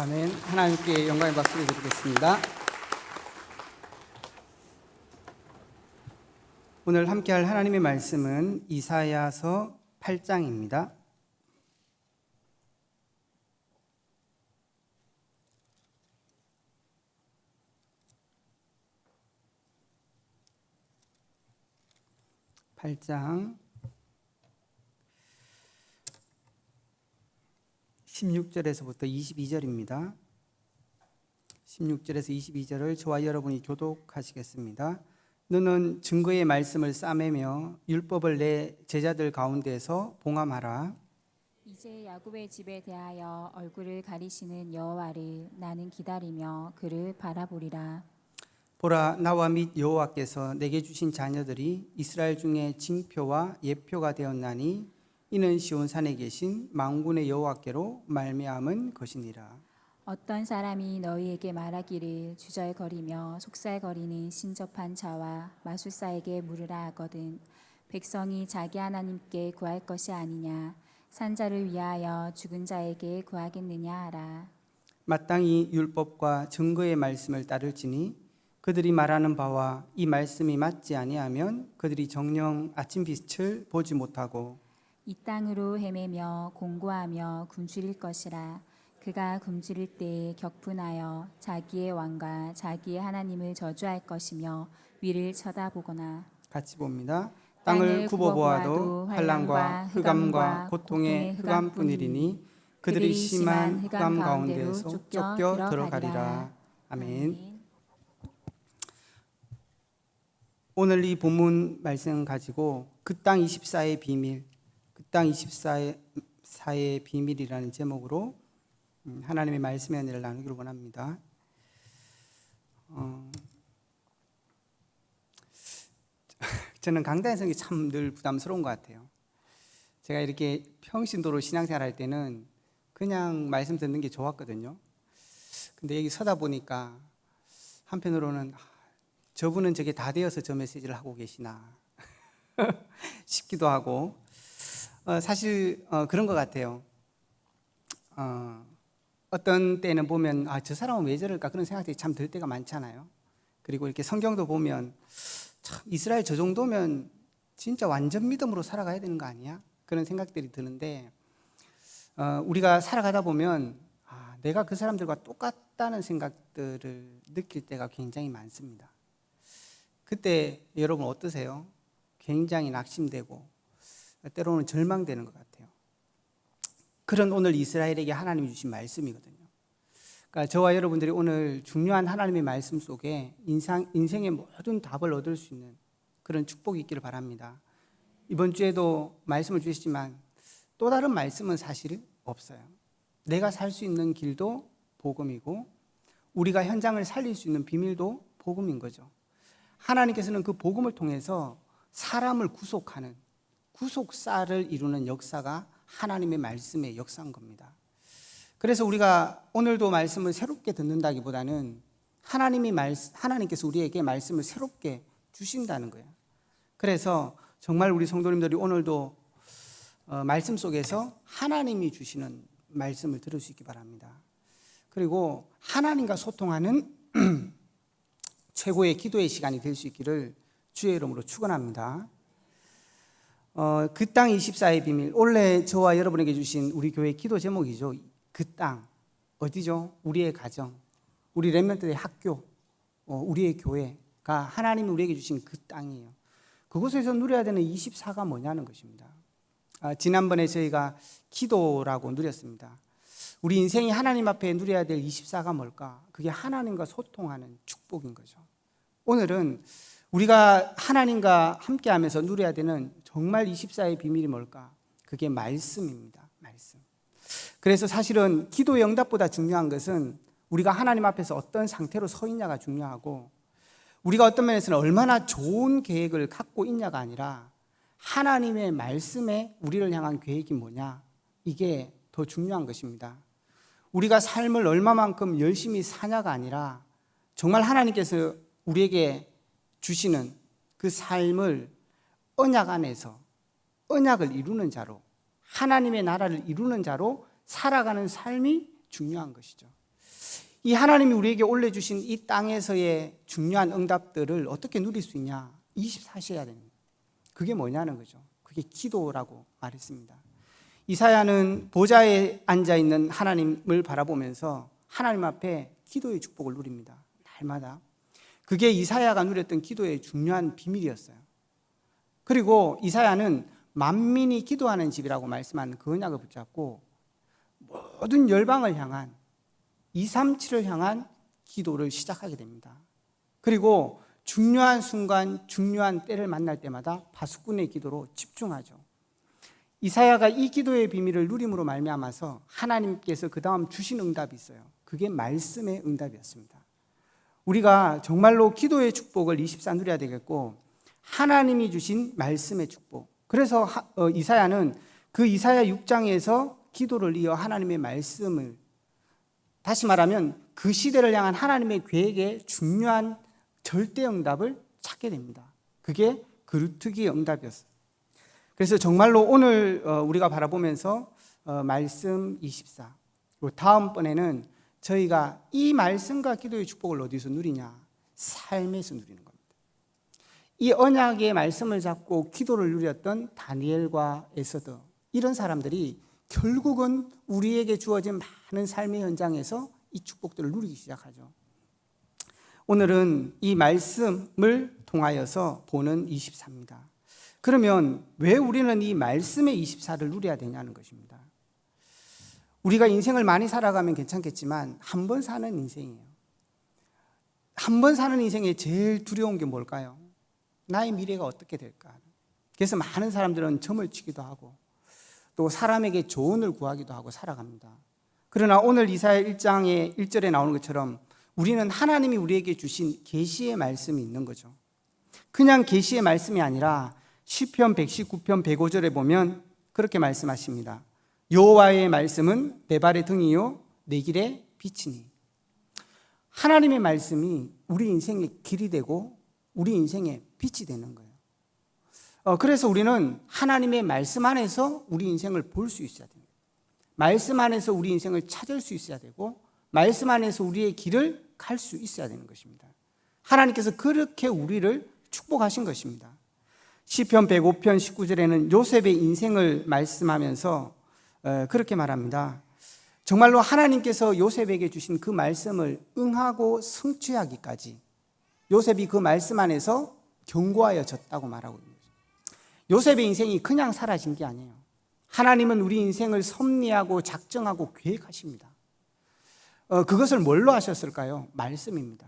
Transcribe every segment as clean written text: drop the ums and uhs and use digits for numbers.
아멘. 하나님께 영광의 박수를 드리겠습니다. 오늘 함께할 하나님의 말씀은 이사야서 8장입니다. (8장) 16절에서부터 22절입니다. 16절에서 22절을 저와 여러분이 교독하시겠습니다. 너는 증거의 말씀을 싸매며 율법을 내 제자들 가운데서 봉함하라. 이제 야곱의 집에 대하여 얼굴을 가리시는 여호와를 나는 기다리며 그를 바라보리라. 보라, 나와 및 여호와께서 내게 주신 자녀들이 이스라엘 중에 징표와 예표가 되었나니 이는 시온산에 계신 만군의 여호와께로 말미암은 것이니라. 어떤 사람이 너희에게 말하기를 주절거리며 속살거리는 신접한 자와 마술사에게 물으라 하거든 백성이 자기 하나님께 구할 것이 아니냐 산자를 위하여 죽은 자에게 구하겠느냐 하라. 마땅히 율법과 증거의 말씀을 따를지니 그들이 말하는 바와 이 말씀이 맞지 아니하면 그들이 정녕 아침빛을 보지 못하고 이 땅으로 헤매며 공고하며 굶주릴 것이라. 그가 굶주릴 때에 격분하여 자기의 왕과 자기의 하나님을 저주할 것이며 위를 쳐다보거나. 같이 봅니다. 땅을 굽어보아도 환난과 흑암과 고통의 흑암뿐이리니 그들이 심한 흑암 가운데서 쫓겨 들어가리라. 아멘. 오늘 이 본문 말씀 가지고 그 땅 24의 비밀, 그 땅 24의 비밀이라는 제목으로 하나님의 말씀의 은혜를 나누기를 원합니다. 저는 강단의 성이 참 늘 부담스러운 것 같아요. 제가 이렇게 평신도로 신앙생활 할 때는 그냥 말씀 듣는 게 좋았거든요. 근데 여기 서다 보니까 한편으로는 저분은 저게 다 되어서 저 메시지를 하고 계시나 싶기도 하고 사실 그런 것 같아요. 어떤 때는 보면 저 사람은 왜 저럴까 그런 생각들이 참 들 때가 많잖아요. 그리고 이렇게 성경도 보면 참 이스라엘 저 정도면 진짜 완전 믿음으로 살아가야 되는 거 아니야? 그런 생각들이 드는데 우리가 살아가다 보면 내가 그 사람들과 똑같다는 생각들을 느낄 때가 굉장히 많습니다. 그때 여러분 어떠세요? 굉장히 낙심되고 때로는 절망되는 것 같아요. 그런 오늘 이스라엘에게 하나님이 주신 말씀이거든요. 그러니까 저와 여러분들이 오늘 중요한 하나님의 말씀 속에 인생의 모든 답을 얻을 수 있는 그런 축복이 있기를 바랍니다. 이번 주에도 말씀을 주셨지만 또 다른 말씀은 사실 없어요. 내가 살 수 있는 길도 복음이고 우리가 현장을 살릴 수 있는 비밀도 복음인 거죠. 하나님께서는 그 복음을 통해서 사람을 구속하는 구속사를 이루는 역사가 하나님의 말씀의 역사인 겁니다. 그래서 우리가 오늘도 말씀을 새롭게 듣는다기보다는 하나님께서 우리에게 말씀을 새롭게 주신다는 거예요. 그래서 정말 우리 성도님들이 오늘도 말씀 속에서 하나님이 주시는 말씀을 들을 수 있기 바랍니다. 그리고 하나님과 소통하는 최고의 기도의 시간이 될 수 있기를 주의 이름으로 축원합니다. 그 땅 24의 비밀, 원래 저와 여러분에게 주신 우리 교회 기도 제목이죠. 그 땅 어디죠? 우리의 가정, 우리 렘넌트의 학교, 우리의 교회가 하나님이 우리에게 주신 그 땅이에요. 그곳에서 누려야 되는 24가 뭐냐는 것입니다. 지난번에 저희가 기도라고 누렸습니다. 우리 인생이 하나님 앞에 누려야 될 24가 뭘까? 그게 하나님과 소통하는 축복인 거죠. 오늘은 우리가 하나님과 함께하면서 누려야 되는 정말 24의 비밀이 뭘까? 그게 말씀입니다. 말씀. 그래서 사실은 기도의 응답보다 중요한 것은 우리가 하나님 앞에서 어떤 상태로 서 있냐가 중요하고 우리가 어떤 면에서는 얼마나 좋은 계획을 갖고 있냐가 아니라 하나님의 말씀에 우리를 향한 계획이 뭐냐, 이게 더 중요한 것입니다. 우리가 삶을 얼마만큼 열심히 사냐가 아니라 정말 하나님께서 우리에게 주시는 그 삶을 언약 안에서 언약을 이루는 자로, 하나님의 나라를 이루는 자로 살아가는 삶이 중요한 것이죠. 이 하나님이 우리에게 올려주신 이 땅에서의 중요한 응답들을 어떻게 누릴 수 있냐? 24시 해야 됩니다. 그게 뭐냐는 거죠. 그게 기도라고 말했습니다. 이사야는 보좌에 앉아있는 하나님을 바라보면서 하나님 앞에 기도의 축복을 누립니다. 날마다. 그게 이사야가 누렸던 기도의 중요한 비밀이었어요. 그리고 이사야는 만민이 기도하는 집이라고 말씀하는 그 언약을 붙잡고 모든 열방을 향한 237을 향한 기도를 시작하게 됩니다. 그리고 중요한 순간, 중요한 때를 만날 때마다 파수꾼의 기도로 집중하죠. 이사야가 이 기도의 비밀을 누림으로 말미암아서 하나님께서 그 다음 주신 응답이 있어요. 그게 말씀의 응답이었습니다. 우리가 정말로 기도의 축복을 24 누려야 되겠고 하나님이 주신 말씀의 축복. 그래서 이사야는 그 이사야 6장에서 기도를 이어 하나님의 말씀을, 다시 말하면 그 시대를 향한 하나님의 계획의 중요한 절대 응답을 찾게 됩니다. 그게 그루트기의 응답이었어요. 그래서 정말로 오늘 우리가 바라보면서 말씀 24, 그리고 다음번에는 저희가 이 말씀과 기도의 축복을 어디서 누리냐? 삶에서 누리는 겁니다. 이 언약의 말씀을 잡고 기도를 누렸던 다니엘과 에스더, 이런 사람들이 결국은 우리에게 주어진 많은 삶의 현장에서 이 축복들을 누리기 시작하죠. 오늘은 이 말씀을 통하여서 보는 24입니다. 그러면 왜 우리는 이 말씀의 24를 누려야 되냐는 것입니다. 우리가 인생을 많이 살아가면 괜찮겠지만 한 번 사는 인생이에요. 한 번 사는 인생에 제일 두려운 게 뭘까요? 나의 미래가 어떻게 될까? 그래서 많은 사람들은 점을 치기도 하고 또 사람에게 조언을 구하기도 하고 살아갑니다. 그러나 오늘 이사야 1장의 1절에 나오는 것처럼 우리는 하나님이 우리에게 주신 계시의 말씀이 있는 거죠. 그냥 계시의 말씀이 아니라 시편 119편 105절에 보면 그렇게 말씀하십니다. 여호와의 말씀은 내 발의 등이요 내 길의 빛이니. 하나님의 말씀이 우리 인생의 길이 되고 우리 인생의 빛이 되는 거예요. 그래서 우리는 하나님의 말씀 안에서 우리 인생을 볼 수 있어야 됩니다. 말씀 안에서 우리 인생을 찾을 수 있어야 되고 말씀 안에서 우리의 길을 갈 수 있어야 되는 것입니다. 하나님께서 그렇게 우리를 축복하신 것입니다. 시편 105편 19절에는 요셉의 인생을 말씀하면서 그렇게 말합니다. 정말로 하나님께서 요셉에게 주신 그 말씀을 응하고 성취하기까지 요셉이 그 말씀 안에서 견고하여졌다고 말하고 있는 거죠. 요셉의 인생이 그냥 사라진 게 아니에요. 하나님은 우리 인생을 섭리하고 작정하고 계획하십니다. 그것을 뭘로 하셨을까요? 말씀입니다.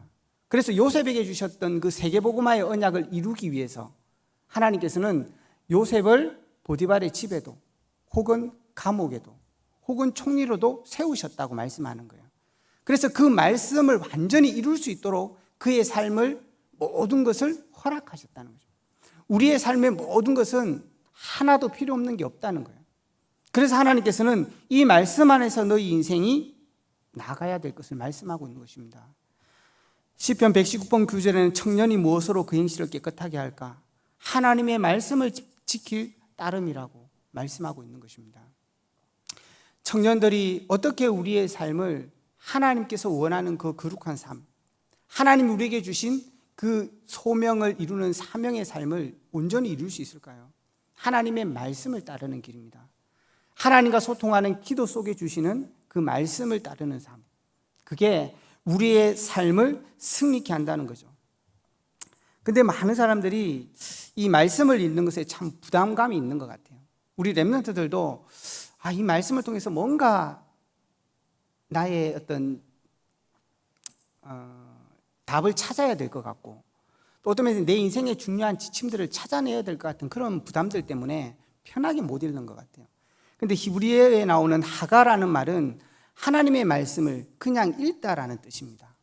그래서 요셉에게 주셨던 그 세계복음화의 언약을 이루기 위해서 하나님께서는 요셉을 보디발의 집에도 혹은 감옥에도 혹은 총리로도 세우셨다고 말씀하는 거예요. 그래서 그 말씀을 완전히 이룰 수 있도록 그의 삶을 모든 것을 허락하셨다는 거죠. 우리의 삶의 모든 것은 하나도 필요 없는 게 없다는 거예요. 그래서 하나님께서는 이 말씀 안에서 너희 인생이 나가야 될 것을 말씀하고 있는 것입니다. 시편 119편 9절에는 청년이 무엇으로 그 행실을 깨끗하게 할까? 하나님의 말씀을 지킬 따름이라고 말씀하고 있는 것입니다. 청년들이 어떻게 우리의 삶을 하나님께서 원하는 그 거룩한 삶, 하나님이 우리에게 주신 그 소명을 이루는 사명의 삶을 온전히 이룰 수 있을까요? 하나님의 말씀을 따르는 길입니다. 하나님과 소통하는 기도 속에 주시는 그 말씀을 따르는 삶, 그게 우리의 삶을 승리케 한다는 거죠. 근데 많은 사람들이 이 말씀을 읽는 것에 참 부담감이 있는 것 같아요. 우리 렘넌트들도 이 말씀을 통해서 뭔가 나의 어떤 답을 찾아야 될 것 같고 또 어떤 면에서 내 인생의 중요한 지침들을 찾아내야 될 것 같은 그런 부담들 때문에 편하게 못 읽는 것 같아요. 근데 히브리어에 나오는 하가라는 말은 하나님의 말씀을 그냥 읽다라는 뜻입니다.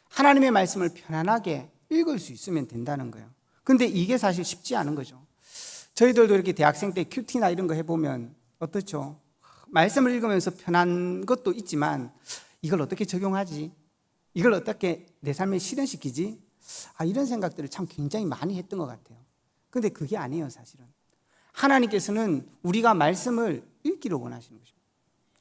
하나님의 말씀을 편안하게 읽을 수 있으면 된다는 거예요. 근데 이게 사실 쉽지 않은 거죠. 저희들도 이렇게 대학생 때 큐티나 이런 거 해보면 어떻죠? 말씀을 읽으면서 편한 것도 있지만 이걸 어떻게 적용하지? 이걸 어떻게 내 삶에 실현시키지? 이런 생각들을 참 굉장히 많이 했던 것 같아요. 근데 그게 아니에요, 사실은. 하나님께서는 우리가 말씀을 읽기를 원하시는 것입니다.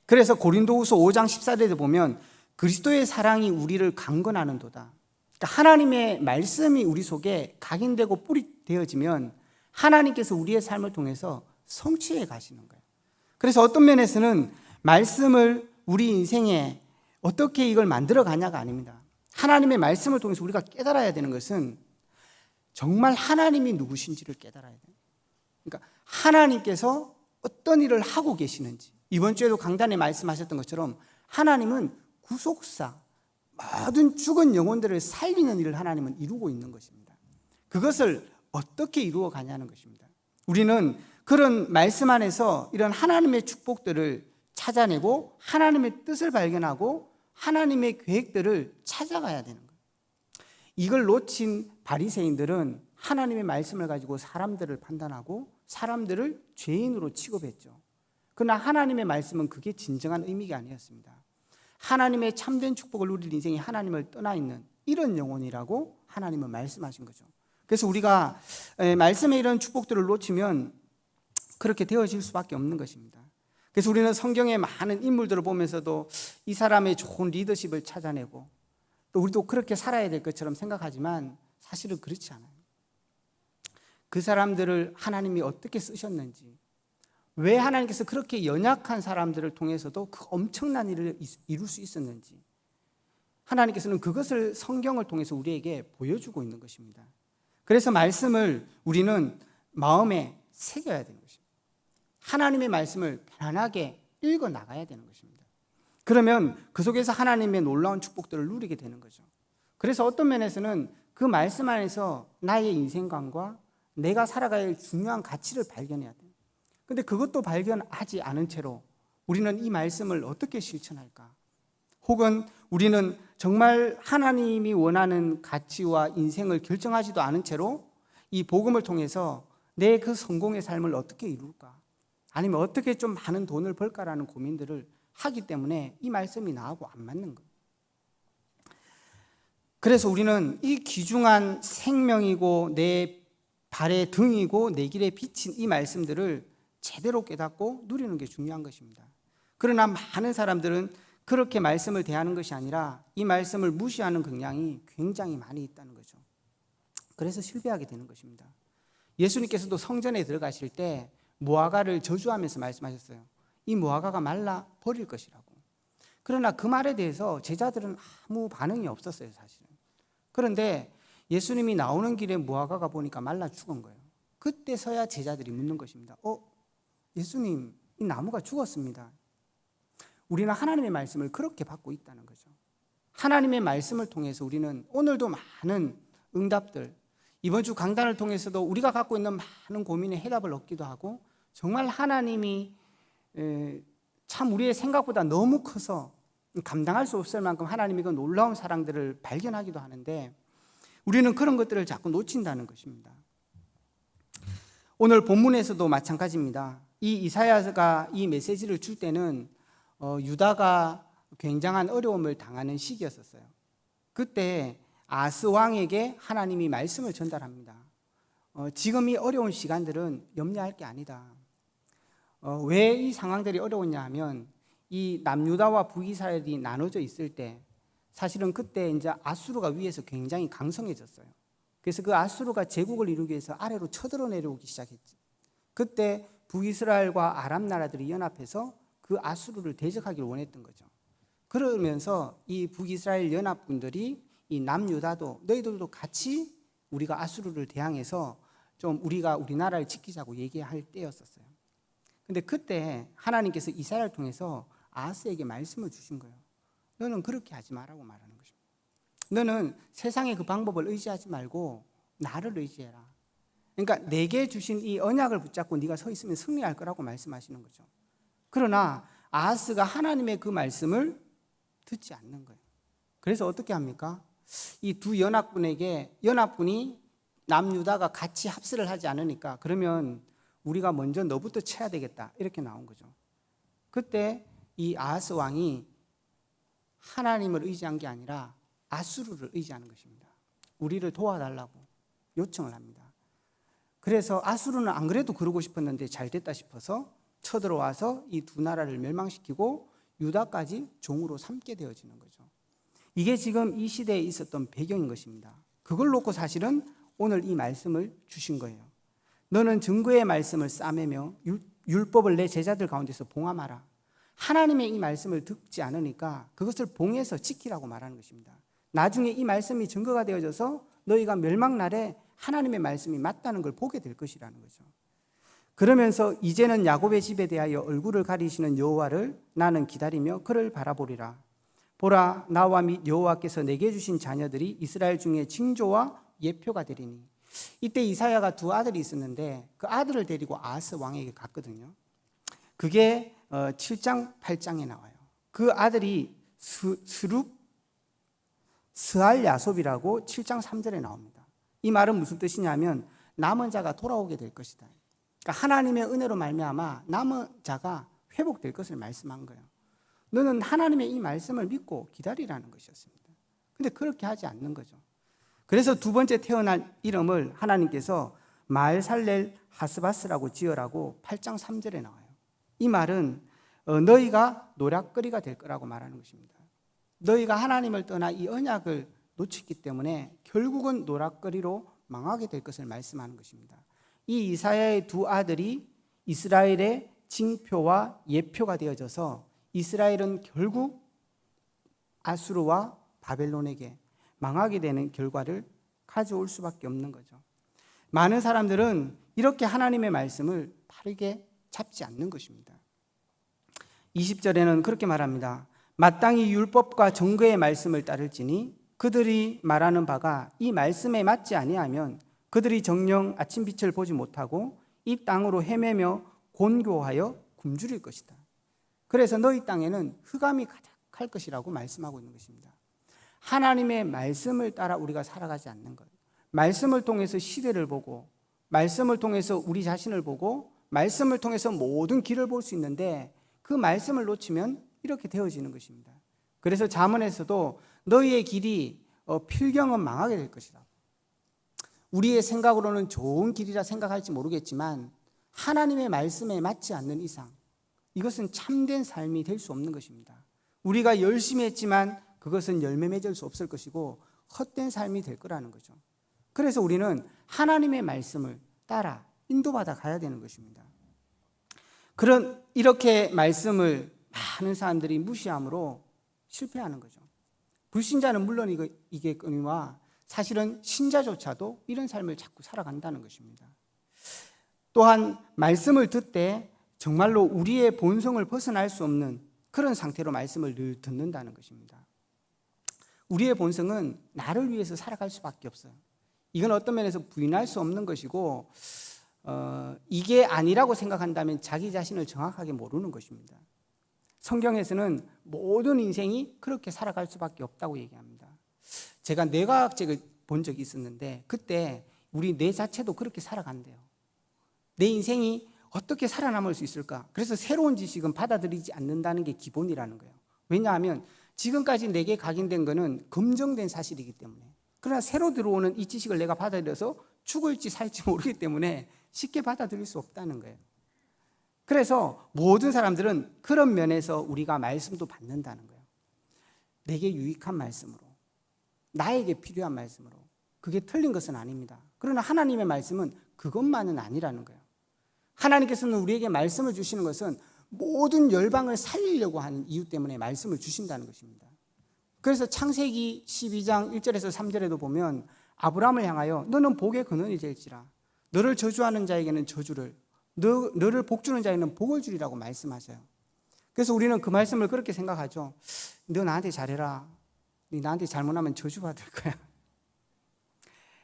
그래서 고린도후서 5장 14절에 보면 그리스도의 사랑이 우리를 강건하는도다. 그러니까 하나님의 말씀이 우리 속에 각인되고 뿌리되어지면 하나님께서 우리의 삶을 통해서 성취해 가시는 거예요. 그래서 어떤 면에서는 말씀을 우리 인생에 어떻게 이걸 만들어 가냐가 아닙니다. 하나님의 말씀을 통해서 우리가 깨달아야 되는 것은 정말 하나님이 누구신지를 깨달아야 돼요. 그러니까 하나님께서 어떤 일을 하고 계시는지, 이번 주에도 강단에 말씀하셨던 것처럼 하나님은 구속사, 모든 죽은 영혼들을 살리는 일을 하나님은 이루고 있는 것입니다. 그것을 어떻게 이루어 가냐는 것입니다. 우리는 그런 말씀 안에서 이런 하나님의 축복들을 찾아내고 하나님의 뜻을 발견하고 하나님의 계획들을 찾아가야 되는 거예요. 이걸 놓친 바리새인들은 하나님의 말씀을 가지고 사람들을 판단하고 사람들을 죄인으로 취급했죠. 그러나 하나님의 말씀은 그게 진정한 의미가 아니었습니다. 하나님의 참된 축복을 누릴 인생이 하나님을 떠나 있는 이런 영혼이라고 하나님은 말씀하신 거죠. 그래서 우리가 말씀의 이런 축복들을 놓치면 그렇게 되어질 수밖에 없는 것입니다. 그래서 우리는 성경의 많은 인물들을 보면서도 이 사람의 좋은 리더십을 찾아내고 또 우리도 그렇게 살아야 될 것처럼 생각하지만 사실은 그렇지 않아요. 그 사람들을 하나님이 어떻게 쓰셨는지, 왜 하나님께서 그렇게 연약한 사람들을 통해서도 그 엄청난 일을 이룰 수 있었는지, 하나님께서는 그것을 성경을 통해서 우리에게 보여주고 있는 것입니다. 그래서 말씀을 우리는 마음에 새겨야 되는 것입니다. 하나님의 말씀을 편안하게 읽어 나가야 되는 것입니다. 그러면 그 속에서 하나님의 놀라운 축복들을 누리게 되는 거죠. 그래서 어떤 면에서는 그 말씀 안에서 나의 인생관과 내가 살아가야 할 중요한 가치를 발견해야 돼요. 그런데 그것도 발견하지 않은 채로 우리는 이 말씀을 어떻게 실천할까? 혹은 우리는 정말 하나님이 원하는 가치와 인생을 결정하지도 않은 채로 이 복음을 통해서 내 그 성공의 삶을 어떻게 이룰까? 아니면 어떻게 좀 많은 돈을 벌까라는 고민들을 하기 때문에 이 말씀이 나하고 안 맞는 거예요. 그래서 우리는 이 귀중한 생명이고 내 발의 등이고 내 길에 비친 이 말씀들을 제대로 깨닫고 누리는 게 중요한 것입니다. 그러나 많은 사람들은 그렇게 말씀을 대하는 것이 아니라 이 말씀을 무시하는 경향이 굉장히 많이 있다는 거죠. 그래서 실패하게 되는 것입니다. 예수님께서도 성전에 들어가실 때 무화과를 저주하면서 말씀하셨어요. 이 무화과가 말라 버릴 것이라고. 그러나 그 말에 대해서 제자들은 아무 반응이 없었어요, 사실은. 그런데 예수님이 나오는 길에 무화과가 보니까 말라 죽은 거예요. 그때서야 제자들이 묻는 것입니다. 예수님, 이 나무가 죽었습니다. 우리는 하나님의 말씀을 그렇게 받고 있다는 거죠. 하나님의 말씀을 통해서 우리는 오늘도 많은 응답들, 이번 주 강단을 통해서도 우리가 갖고 있는 많은 고민에 해답을 얻기도 하고, 정말 하나님이 참 우리의 생각보다 너무 커서 감당할 수 없을 만큼 하나님의 그 놀라운 사랑들을 발견하기도 하는데, 우리는 그런 것들을 자꾸 놓친다는 것입니다. 오늘 본문에서도 마찬가지입니다. 이 이사야가 이 메시지를 줄 때는 유다가 굉장한 어려움을 당하는 시기였었어요. 그때 아스 왕에게 하나님이 말씀을 전달합니다. 지금 이 어려운 시간들은 염려할 게 아니다. 왜 이 상황들이 어려웠냐 하면 이 남유다와 북이스라엘이 나눠져 있을 때 사실은 그때 이제 아수르가 위에서 굉장히 강성해졌어요. 그래서 그 아수르가 제국을 이루기 위해서 아래로 쳐들어 내려오기 시작했지. 그때 북이스라엘과 아람 나라들이 연합해서 그 아수르를 대적하기를 원했던 거죠. 그러면서 이 북이스라엘 연합군들이 이 남유다도 너희들도 같이 우리가 아수르를 대항해서 좀 우리가 우리나라를 지키자고 얘기할 때였었어요. 근데 그때 하나님께서 이사야를 통해서 아하스에게 말씀을 주신 거예요. 너는 그렇게 하지 말라고 말하는 것입니다. 너는 세상의 그 방법을 의지하지 말고 나를 의지해라. 그러니까 내게 주신 이 언약을 붙잡고 네가 서 있으면 승리할 거라고 말씀하시는 거죠. 그러나 아하스가 하나님의 그 말씀을 듣지 않는 거예요. 그래서 어떻게 합니까? 이 두 연합군이 남유다가 같이 합세를 하지 않으니까 그러면 우리가 먼저 너부터 쳐야 되겠다 이렇게 나온 거죠. 그때 이 아하스 왕이 하나님을 의지한 게 아니라 아수르를 의지하는 것입니다. 우리를 도와달라고 요청을 합니다. 그래서 아수르는 안 그래도 그러고 싶었는데 잘 됐다 싶어서 쳐들어와서 이 두 나라를 멸망시키고 유다까지 종으로 삼게 되어지는 거죠. 이게 지금 이 시대에 있었던 배경인 것입니다. 그걸 놓고 사실은 오늘 이 말씀을 주신 거예요. 너는 증거의 말씀을 싸매며 율법을 내 제자들 가운데서 봉함하라. 하나님의 이 말씀을 듣지 않으니까 그것을 봉해서 지키라고 말하는 것입니다. 나중에 이 말씀이 증거가 되어져서 너희가 멸망날에 하나님의 말씀이 맞다는 걸 보게 될 것이라는 거죠. 그러면서 이제는 야곱의 집에 대하여 얼굴을 가리시는 여호와를 나는 기다리며 그를 바라보리라. 보라, 나와 및 여호와께서 내게 주신 자녀들이 이스라엘 중에 징조와 예표가 되리니. 이때 이사야가 두 아들이 있었는데 그 아들을 데리고 아하스 왕에게 갔거든요. 그게 7장 8장에 나와요. 그 아들이 스알야sob이라고 7장 3절에 나옵니다. 이 말은 무슨 뜻이냐면 남은 자가 돌아오게 될 것이다. 그러니까 하나님의 은혜로 말미암아 남은 자가 회복될 것을 말씀한 거예요. 너는 하나님의 이 말씀을 믿고 기다리라는 것이었습니다. 근데 그렇게 하지 않는 거죠. 그래서 두 번째 태어날 이름을 하나님께서 마엘살렐 하스바스라고 지어라고 8장 3절에 나와요. 이 말은 너희가 노략거리가 될 거라고 말하는 것입니다. 너희가 하나님을 떠나 이 언약을 놓쳤기 때문에 결국은 노략거리로 망하게 될 것을 말씀하는 것입니다. 이 이사야의 두 아들이 이스라엘의 징표와 예표가 되어져서 이스라엘은 결국 아수르와 바벨론에게 망하게 되는 결과를 가져올 수밖에 없는 거죠. 많은 사람들은 이렇게 하나님의 말씀을 바르게 잡지 않는 것입니다. 20절에는 그렇게 말합니다. 마땅히 율법과 정거의 말씀을 따를지니 그들이 말하는 바가 이 말씀에 맞지 아니하면 그들이 정녕 아침 빛을 보지 못하고 이 땅으로 헤매며 곤고하여 굶주릴 것이다. 그래서 너희 땅에는 흑암이 가득할 것이라고 말씀하고 있는 것입니다. 하나님의 말씀을 따라 우리가 살아가지 않는 것, 말씀을 통해서 시대를 보고 말씀을 통해서 우리 자신을 보고 말씀을 통해서 모든 길을 볼 수 있는데 그 말씀을 놓치면 이렇게 되어지는 것입니다. 그래서 잠언에서도 너희의 길이 필경은 망하게 될 것이다. 우리의 생각으로는 좋은 길이라 생각할지 모르겠지만 하나님의 말씀에 맞지 않는 이상 이것은 참된 삶이 될 수 없는 것입니다. 우리가 열심히 했지만 그것은 열매 맺을 수 없을 것이고 헛된 삶이 될 거라는 거죠. 그래서 우리는 하나님의 말씀을 따라 인도받아 가야 되는 것입니다. 이렇게 말씀을 많은 사람들이 무시함으로 실패하는 거죠. 불신자는 물론 이겠거니와 사실은 신자조차도 이런 삶을 자꾸 살아간다는 것입니다. 또한 말씀을 듣되 정말로 우리의 본성을 벗어날 수 없는 그런 상태로 말씀을 늘 듣는다는 것입니다. 우리의 본성은 나를 위해서 살아갈 수밖에 없어요. 이건 어떤 면에서 부인할 수 없는 것이고 이게 아니라고 생각한다면 자기 자신을 정확하게 모르는 것입니다. 성경에서는 모든 인생이 그렇게 살아갈 수밖에 없다고 얘기합니다. 제가 뇌과학책을 본 적이 있었는데 그때 우리 뇌 자체도 그렇게 살아간대요. 내 인생이 어떻게 살아남을 수 있을까? 그래서 새로운 지식은 받아들이지 않는다는 게 기본이라는 거예요. 왜냐하면 지금까지 내게 각인된 것은 검증된 사실이기 때문에. 그러나 새로 들어오는 이 지식을 내가 받아들여서 죽을지 살지 모르기 때문에 쉽게 받아들일 수 없다는 거예요. 그래서 모든 사람들은 그런 면에서 우리가 말씀도 받는다는 거예요. 내게 유익한 말씀으로, 나에게 필요한 말씀으로. 그게 틀린 것은 아닙니다. 그러나 하나님의 말씀은 그것만은 아니라는 거예요. 하나님께서는 우리에게 말씀을 주시는 것은 모든 열방을 살리려고 하는 이유 때문에 말씀을 주신다는 것입니다. 그래서 창세기 12장 1절에서 3절에도 보면 아브라함을 향하여 너는 복의 근원이 될지라 너를 저주하는 자에게는 저주를 너를 복주는 자에게는 복을 주리라고 말씀하셔요. 그래서 우리는 그 말씀을 그렇게 생각하죠. 너 나한테 잘해라. 네 나한테 잘못하면 저주받을 거야.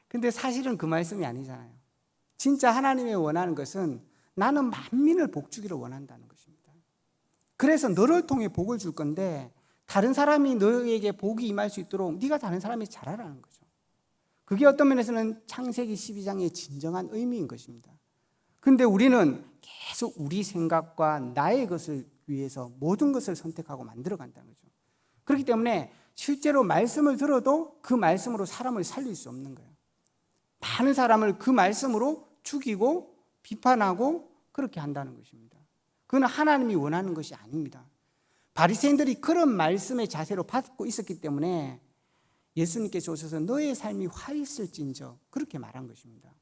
근데 사실은 그 말씀이 아니잖아요. 진짜 하나님이 원하는 것은 나는 만민을 복주기를 원한다는 것입니다. 그래서 너를 통해 복을 줄 건데 다른 사람이 너에게 복이 임할 수 있도록 네가 다른 사람이 잘하라는 거죠. 그게 어떤 면에서는 창세기 12장의 진정한 의미인 것입니다. 그런데 우리는 계속 우리 생각과 나의 것을 위해서 모든 것을 선택하고 만들어간다는 거죠. 그렇기 때문에 실제로 말씀을 들어도 그 말씀으로 사람을 살릴 수 없는 거예요. 많은 사람을 그 말씀으로 죽이고 비판하고 그렇게 한다는 것입니다. 그건 하나님이 원하는 것이 아닙니다. 바리새인들이 그런 말씀의 자세로 받고 있었기 때문에 예수님께서 오셔서 너의 삶이 화 있을진저 그렇게 말한 것입니다.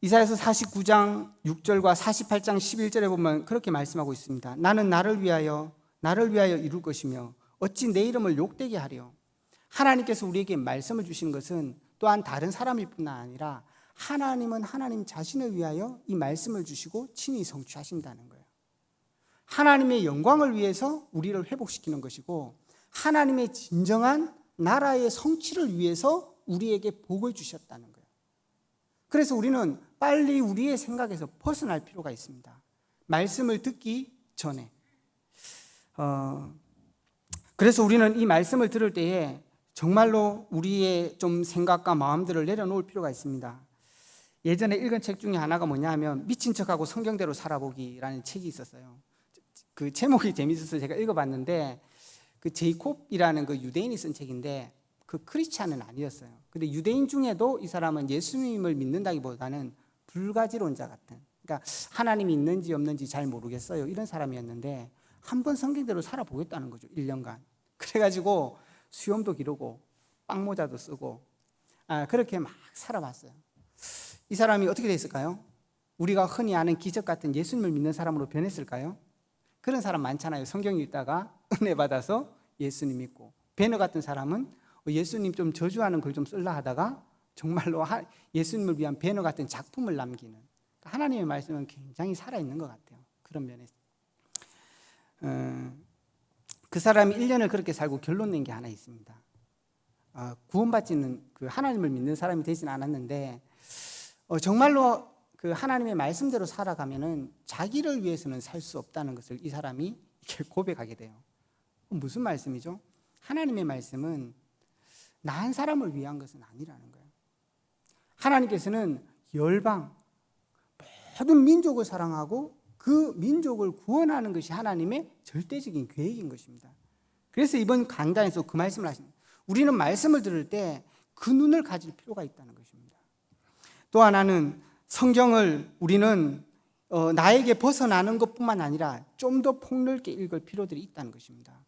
이사야서 49장 6절과 48장 11절에 보면 그렇게 말씀하고 있습니다. 나는 나를 위하여 이룰 것이며 어찌 내 이름을 욕되게 하려. 하나님께서 우리에게 말씀을 주시는 것은 또한 다른 사람일 뿐 아니라 하나님은 하나님 자신을 위하여 이 말씀을 주시고 친히 성취하신다는 거예요. 하나님의 영광을 위해서 우리를 회복시키는 것이고 하나님의 진정한 나라의 성취를 위해서 우리에게 복을 주셨다는 거예요. 그래서 우리는 빨리 우리의 생각에서 벗어날 필요가 있습니다. 말씀을 듣기 전에. 그래서 우리는 이 말씀을 들을 때에 정말로 우리의 좀 생각과 마음들을 내려놓을 필요가 있습니다. 예전에 읽은 책 중에 하나가 뭐냐면 미친 척하고 성경대로 살아보기라는 책이 있었어요. 그 제목이 재밌어서 제가 읽어봤는데 그 제이콥이라는 그 유대인이 쓴 책인데 그 크리스찬은 아니었어요. 근데 유대인 중에도 이 사람은 예수님을 믿는다기보다는 불가지론자 같은, 그러니까 하나님이 있는지 없는지 잘 모르겠어요 이런 사람이었는데 한번 성경대로 살아보겠다는 거죠. 1년간. 그래가지고 수염도 기르고 빵모자도 쓰고 그렇게 막 살아봤어요. 이 사람이 어떻게 됐을까요? 우리가 흔히 아는 기적 같은 예수님을 믿는 사람으로 변했을까요? 그런 사람 많잖아요. 성경 읽다가 은혜 받아서 예수님 믿고, 베너 같은 사람은 예수님 좀 저주하는 글 좀 쓸라 하다가 정말로 예수님을 위한 베너 같은 작품을 남기는, 하나님의 말씀은 굉장히 살아있는 것 같아요. 그런 면에서 그 사람이 1년을 그렇게 살고 결론 낸 게 하나 있습니다. 구원받지는 그 하나님을 믿는 사람이 되진 않았는데 정말로 그 하나님의 말씀대로 살아가면은 자기를 위해서는 살 수 없다는 것을 이 사람이 이렇게 고백하게 돼요. 무슨 말씀이죠? 하나님의 말씀은 나 한 사람을 위한 것은 아니라는 거예요. 하나님께서는 열방 모든 민족을 사랑하고 그 민족을 구원하는 것이 하나님의 절대적인 계획인 것입니다. 그래서 이번 강단에서 그 말씀을 하십니다. 우리는 말씀을 들을 때 그 눈을 가질 필요가 있다는 것입니다. 또 하나는 성경을 우리는 나에게 벗어나는 것뿐만 아니라 좀 더 폭넓게 읽을 필요들이 있다는 것입니다.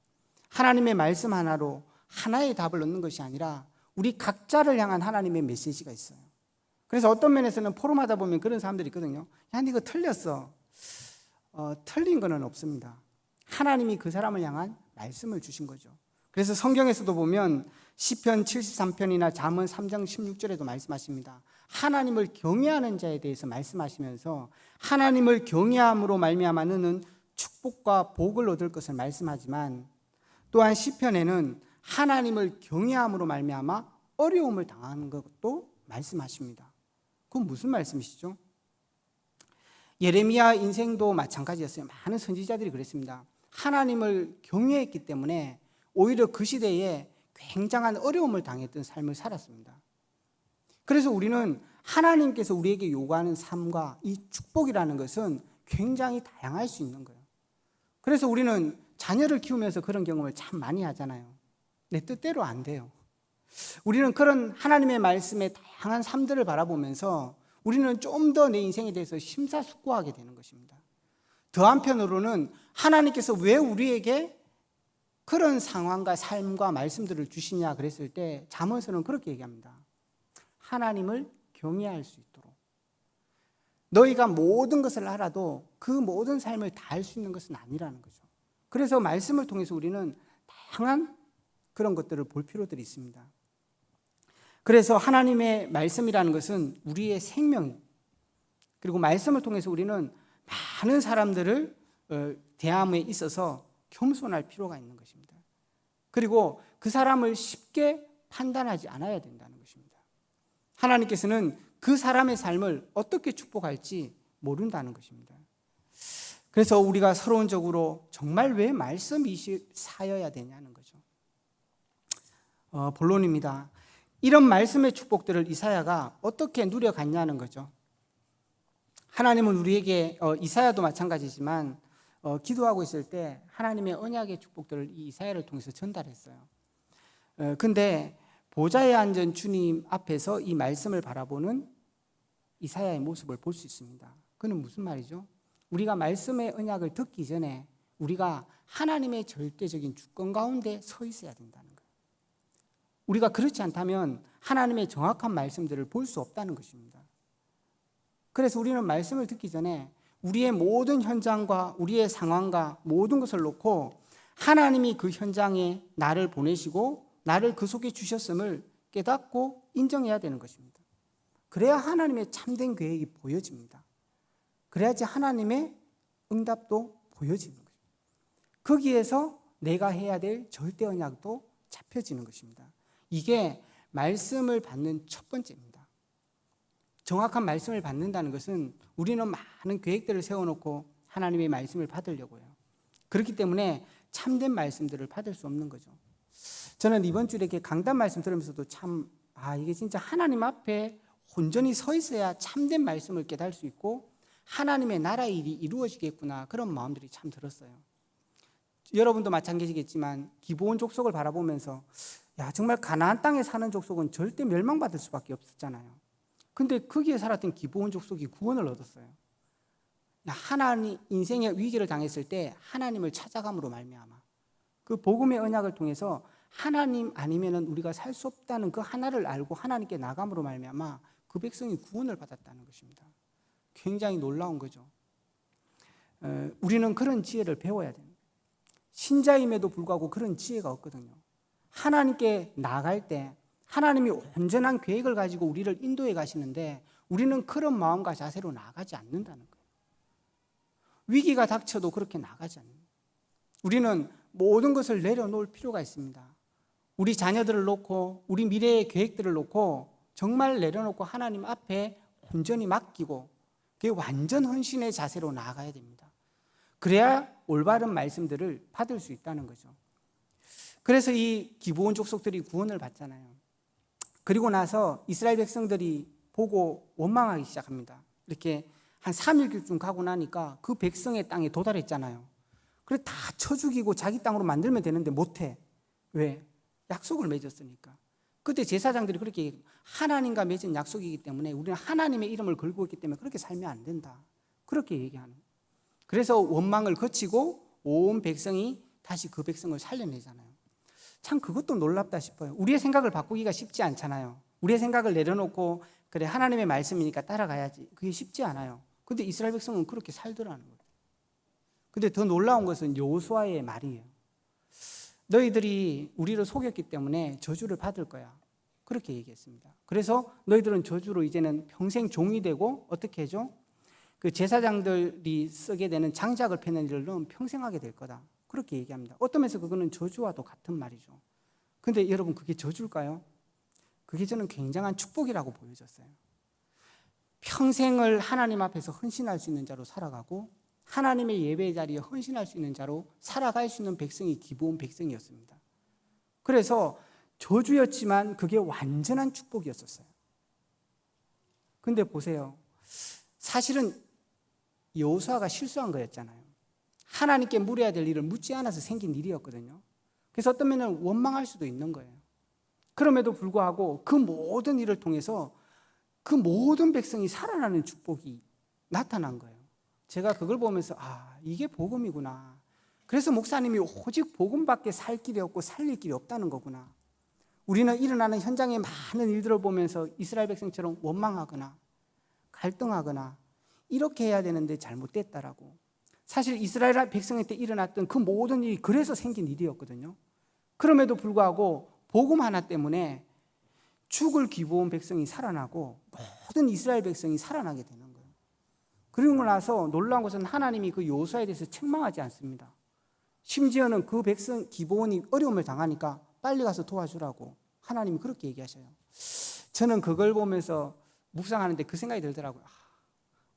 하나님의 말씀 하나로 하나의 답을 얻는 것이 아니라 우리 각자를 향한 하나님의 메시지가 있어요. 그래서 어떤 면에서는 포럼하다 보면 그런 사람들이 있거든요. 야, 너 이거 틀렸어. 틀린 거는 없습니다. 하나님이 그 사람을 향한 말씀을 주신 거죠. 그래서 성경에서도 보면 시편 73편이나 잠언 3장 16절에도 말씀하십니다. 하나님을 경외하는 자에 대해서 말씀하시면서 하나님을 경외함으로 말미암아 너는 축복과 복을 얻을 것을 말씀하지만 또한 시편에는 하나님을 경외함으로 말미암아 어려움을 당하는 것도 말씀하십니다. 그건 무슨 말씀이시죠? 예레미야 인생도 마찬가지였어요. 많은 선지자들이 그랬습니다. 하나님을 경외했기 때문에 오히려 그 시대에 굉장한 어려움을 당했던 삶을 살았습니다. 그래서 우리는 하나님께서 우리에게 요구하는 삶과 이 축복이라는 것은 굉장히 다양할 수 있는 거예요. 그래서 우리는 자녀를 키우면서 그런 경험을 참 많이 하잖아요. 내 뜻대로 안 돼요. 우리는 그런 하나님의 말씀의 다양한 삶들을 바라보면서 우리는 좀 더 내 인생에 대해서 심사숙고하게 되는 것입니다. 더 한편으로는 하나님께서 왜 우리에게 그런 상황과 삶과 말씀들을 주시냐 그랬을 때 잠언서는 그렇게 얘기합니다. 하나님을 경외할 수 있도록. 너희가 모든 것을 알아도 그 모든 삶을 다 할 수 있는 것은 아니라는 거죠. 그래서 말씀을 통해서 우리는 다양한 그런 것들을 볼 필요들이 있습니다. 그래서 하나님의 말씀이라는 것은 우리의 생명, 그리고 말씀을 통해서 우리는 많은 사람들을 대함에 있어서 겸손할 필요가 있는 것입니다. 그리고 그 사람을 쉽게 판단하지 않아야 된다는 것입니다. 하나님께서는 그 사람의 삶을 어떻게 축복할지 모른다는 것입니다. 그래서 우리가 서론적으로 정말 왜 말씀이 사여야 되냐는 거죠. 본론입니다. 이런 말씀의 축복들을 이사야가 어떻게 누려갔냐는 거죠. 하나님은 우리에게 이사야도 마찬가지지만 기도하고 있을 때 하나님의 언약의 축복들을 이 이사야를 통해서 전달했어요. 근데 보좌에 앉은 주님 앞에서 이 말씀을 바라보는 이사야의 모습을 볼 수 있습니다. 그는 무슨 말이죠? 우리가 말씀의 언약을 듣기 전에 우리가 하나님의 절대적인 주권 가운데 서 있어야 된다는 거예요. 우리가 그렇지 않다면 하나님의 정확한 말씀들을 볼 수 없다는 것입니다. 그래서 우리는 말씀을 듣기 전에 우리의 모든 현장과 우리의 상황과 모든 것을 놓고 하나님이 그 현장에 나를 보내시고 나를 그 속에 주셨음을 깨닫고 인정해야 되는 것입니다. 그래야 하나님의 참된 계획이 보여집니다. 그래야지 하나님의 응답도 보여지는 거예요. 거기에서 내가 해야 될 절대 언약도 잡혀지는 것입니다. 이게 말씀을 받는 첫 번째입니다. 정확한 말씀을 받는다는 것은 우리는 많은 계획들을 세워놓고 하나님의 말씀을 받으려고 해요. 그렇기 때문에 참된 말씀들을 받을 수 없는 거죠. 저는 이번 주에 이렇게 강단 말씀 들으면서도 참 이게 진짜 하나님 앞에 온전히 서 있어야 참된 말씀을 깨달을 수 있고 하나님의 나라의 일이 이루어지겠구나, 그런 마음들이 참 들었어요. 여러분도 마찬가지겠지만 기브온 족속을 바라보면서 정말 가나안 땅에 사는 족속은 절대 멸망받을 수밖에 없었잖아요. 근데 거기에 살았던 기브온 족속이 구원을 얻었어요. 하나님 인생의 위기를 당했을 때 하나님을 찾아감으로 말미암아 그 복음의 언약을 통해서 하나님 아니면은 우리가 살 수 없다는 그 하나를 알고 하나님께 나감으로 말미암아 그 백성이 구원을 받았다는 것입니다. 굉장히 놀라운 거죠. 우리는 그런 지혜를 배워야 됩니다. 신자임에도 불구하고 그런 지혜가 없거든요. 하나님께 나아갈 때 하나님이 온전한 계획을 가지고 우리를 인도해 가시는데 우리는 그런 마음과 자세로 나아가지 않는다는 거예요. 위기가 닥쳐도 그렇게 나아가지 않는 거예요. 우리는 모든 것을 내려놓을 필요가 있습니다. 우리 자녀들을 놓고 우리 미래의 계획들을 놓고 정말 내려놓고 하나님 앞에 온전히 맡기고 그게 완전 헌신의 자세로 나아가야 됩니다. 그래야 올바른 말씀들을 받을 수 있다는 거죠. 그래서 이 기브온 족속들이 구원을 받잖아요. 그리고 나서 이스라엘 백성들이 보고 원망하기 시작합니다. 이렇게 한 3일쯤 가고 나니까 그 백성의 땅에 도달했잖아요. 그래 다 쳐 죽이고 자기 땅으로 만들면 되는데 못해. 왜? 약속을 맺었으니까. 그때 제사장들이 그렇게 얘기해요. 하나님과 맺은 약속이기 때문에 우리는 하나님의 이름을 걸고 있기 때문에 그렇게 살면 안 된다. 그렇게 얘기하는 거예요. 그래서 원망을 거치고 온 백성이 다시 그 백성을 살려내잖아요. 참 그것도 놀랍다 싶어요. 우리의 생각을 바꾸기가 쉽지 않잖아요. 우리의 생각을 내려놓고 그래 하나님의 말씀이니까 따라가야지. 그게 쉽지 않아요. 근데 이스라엘 백성은 그렇게 살더라는 거예요. 근데 더 놀라운 것은 여호수아의 말이에요. 너희들이 우리를 속였기 때문에 저주를 받을 거야. 그렇게 얘기했습니다. 그래서 너희들은 저주로 이제는 평생 종이 되고 어떻게 해줘? 그 제사장들이 쓰게 되는 장작을 패는 일을 넌 평생 하게 될 거다. 그렇게 얘기합니다. 어떤 면에서 그거는 저주와도 같은 말이죠. 근데 여러분 그게 저주일까요? 그게 저는 굉장한 축복이라고 보여졌어요. 평생을 하나님 앞에서 헌신할 수 있는 자로 살아가고 하나님의 예배 자리에 헌신할 수 있는 자로 살아갈 수 있는 백성이 기브온 백성이었습니다. 그래서 저주였지만 그게 완전한 축복이었었어요. 근데 보세요. 사실은 여호수아가 실수한 거였잖아요. 하나님께 물어야 될 일을 묻지 않아서 생긴 일이었거든요. 그래서 어떤 면은 원망할 수도 있는 거예요. 그럼에도 불구하고 그 모든 일을 통해서 그 모든 백성이 살아나는 축복이 나타난 거예요. 제가 그걸 보면서 이게 복음이구나. 그래서 목사님이 오직 복음밖에 살 길이 없고 살릴 길이 없다는 거구나. 우리는 일어나는 현장의 많은 일들을 보면서 이스라엘 백성처럼 원망하거나 갈등하거나 이렇게 해야 되는데 잘못됐다라고. 사실 이스라엘 백성한테 일어났던 그 모든 일이 그래서 생긴 일이었거든요. 그럼에도 불구하고 복음 하나 때문에 죽을 기브온 백성이 살아나고 모든 이스라엘 백성이 살아나게 되는 거예요. 그리고 나서 놀라운 것은 하나님이 그 여호수아에 대해서 책망하지 않습니다. 심지어는 그 백성 기브온이 어려움을 당하니까 빨리 가서 도와주라고 하나님이 그렇게 얘기하셔요. 저는 그걸 보면서 묵상하는데 그 생각이 들더라고요.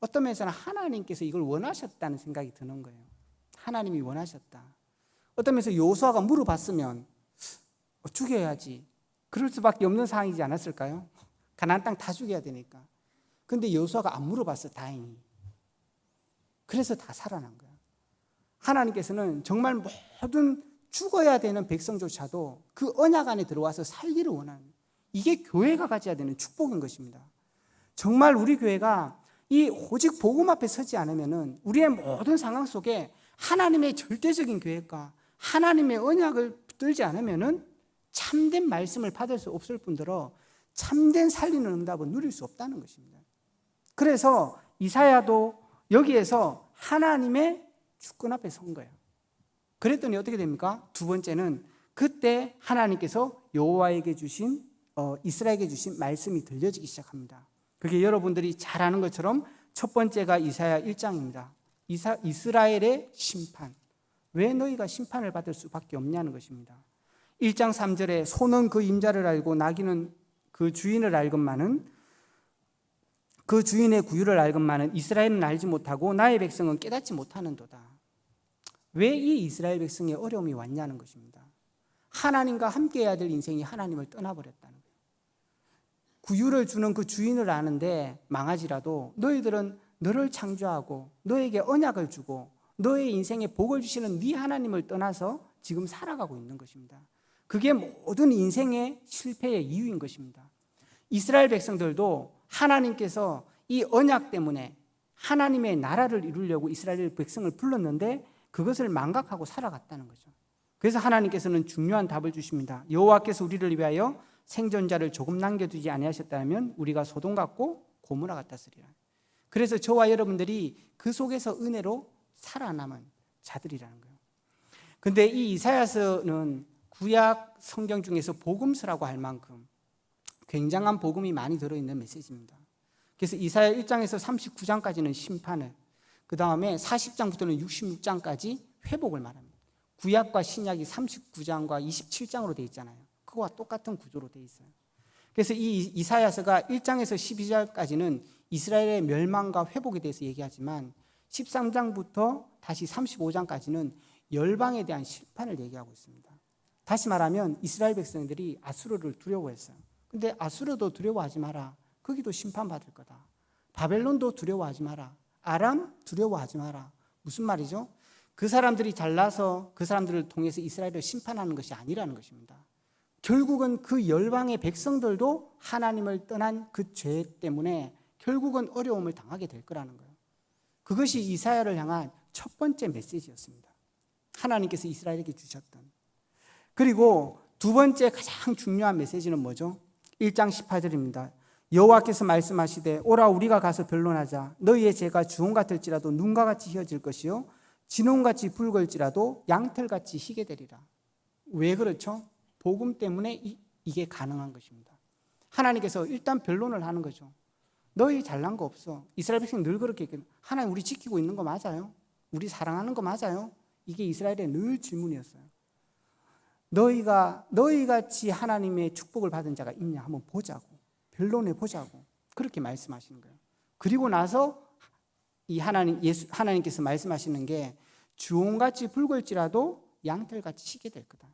어떤 면에서는 하나님께서 이걸 원하셨다는 생각이 드는 거예요. 하나님이 원하셨다. 어떤 면에서 여호수아가 물어봤으면 죽여야지. 그럴 수밖에 없는 상황이지 않았을까요? 가나안 땅 다 죽여야 되니까. 근데 여호수아가 안 물어봤어, 다행히. 그래서 다 살아난 거야. 하나님께서는 정말 모든 죽어야 되는 백성조차도 그 언약 안에 들어와서 살기를 원하는, 이게 교회가 가져야 되는 축복인 것입니다. 정말 우리 교회가 이 오직 복음 앞에 서지 않으면은 우리의 모든 상황 속에 하나님의 절대적인 계획과 하나님의 언약을 붙들지 않으면은 참된 말씀을 받을 수 없을 뿐더러 참된 살리는 응답을 누릴 수 없다는 것입니다. 그래서 이사야도 여기에서 하나님의 주권 앞에 선 거예요. 그랬더니 어떻게 됩니까? 두 번째는 그때 하나님께서 여호와에게 주신 이스라엘에게 주신 말씀이 들려지기 시작합니다. 그게 여러분들이 잘 아는 것처럼 첫 번째가 이사야 1장입니다. 이스라엘의 심판. 왜 너희가 심판을 받을 수밖에 없냐는 것입니다. 1장 3절에 소는 그 임자를 알고 나귀는 그 주인을 알건만은 그 주인의 구유를 알건만은 이스라엘은 알지 못하고 나의 백성은 깨닫지 못하는도다. 왜 이 이스라엘 백성의 어려움이 왔냐는 것입니다. 하나님과 함께해야 될 인생이 하나님을 떠나버렸다는 거예요. 구유를 주는 그 주인을 아는데 망하지라도 너희들은 너를 창조하고 너에게 언약을 주고 너의 인생에 복을 주시는 네 하나님을 떠나서 지금 살아가고 있는 것입니다. 그게 모든 인생의 실패의 이유인 것입니다. 이스라엘 백성들도 하나님께서 이 언약 때문에 하나님의 나라를 이루려고 이스라엘 백성을 불렀는데 그것을 망각하고 살아갔다는 거죠. 그래서 하나님께서는 중요한 답을 주십니다. 여호와께서 우리를 위하여 생존자를 조금 남겨두지 아니하셨다면 우리가 소돔 같고 고모라 같았으리라. 그래서 저와 여러분들이 그 속에서 은혜로 살아남은 자들이라는 거예요. 근데 이 이사야서는 구약 성경 중에서 복음서라고 할 만큼 굉장한 복음이 많이 들어있는 메시지입니다. 그래서 이사야 1장에서 39장까지는 심판을, 그 다음에 40장부터는 66장까지 회복을 말합니다. 구약과 신약이 39장과 27장으로 되어 있잖아요. 그거와 똑같은 구조로 되어 있어요. 그래서 이 이사야서가 1장에서 12장까지는 이스라엘의 멸망과 회복에 대해서 얘기하지만 13장부터 다시 35장까지는 열방에 대한 심판을 얘기하고 있습니다. 다시 말하면 이스라엘 백성들이 아수르를 두려워했어요. 근데 아수르도 두려워하지 마라. 거기도 심판받을 거다. 바벨론도 두려워하지 마라. 아람 두려워하지 마라. 무슨 말이죠? 그 사람들이 잘나서 그 사람들을 통해서 이스라엘을 심판하는 것이 아니라는 것입니다. 결국은 그 열방의 백성들도 하나님을 떠난 그 죄 때문에 결국은 어려움을 당하게 될 거라는 거예요. 그것이 이사야를 향한 첫 번째 메시지였습니다. 하나님께서 이스라엘에게 주셨던. 그리고 두 번째 가장 중요한 메시지는 뭐죠? 1장 18절입니다. 여호와께서 말씀하시되 오라 우리가 가서 변론하자. 너희의 죄가 주홍 같을지라도 눈과 같이 희어질 것이요 진홍같이 붉을지라도 양털같이 희게 되리라. 왜 그렇죠? 복음 때문에 이게 가능한 것입니다. 하나님께서 일단 변론을 하는 거죠. 너희 잘난 거 없어. 이스라엘 백성 늘 그렇게 얘기해요. 하나님 우리 지키고 있는 거 맞아요? 우리 사랑하는 거 맞아요? 이게 이스라엘의 늘 질문이었어요. 너희가 너희같이 하나님의 축복을 받은 자가 있냐 한번 보자고. 변론해 보자고. 그렇게 말씀하시는 거예요. 그리고 나서 이 하나님께서 말씀하시는 게 주홍같이 붉을지라도 양털같이 희게 될 거다.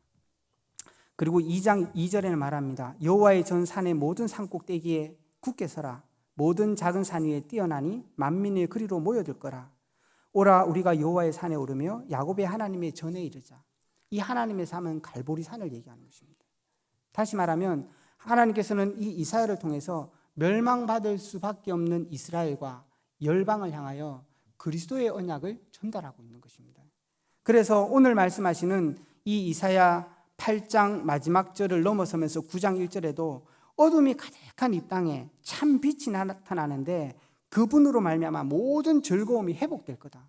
그리고 2장 2절에는 말합니다. 여호와의 전 산의 모든 산 꼭대기에 굳게 서라. 모든 작은 산 위에 뛰어나니 만민의 그리로 모여들 거라. 오라 우리가 여호와의 산에 오르며 야곱의 하나님의 전에 이르자. 이 하나님의 삶은 갈보리 산을 얘기하는 것입니다. 다시 말하면 하나님께서는 이 이사야를 통해서 멸망받을 수밖에 없는 이스라엘과 열방을 향하여 그리스도의 언약을 전달하고 있는 것입니다. 그래서 오늘 말씀하시는 이 이사야 8장 마지막 절을 넘어서면서 9장 1절에도 어둠이 가득한 이 땅에 참 빛이 나타나는데 그분으로 말미암아 모든 즐거움이 회복될 거다.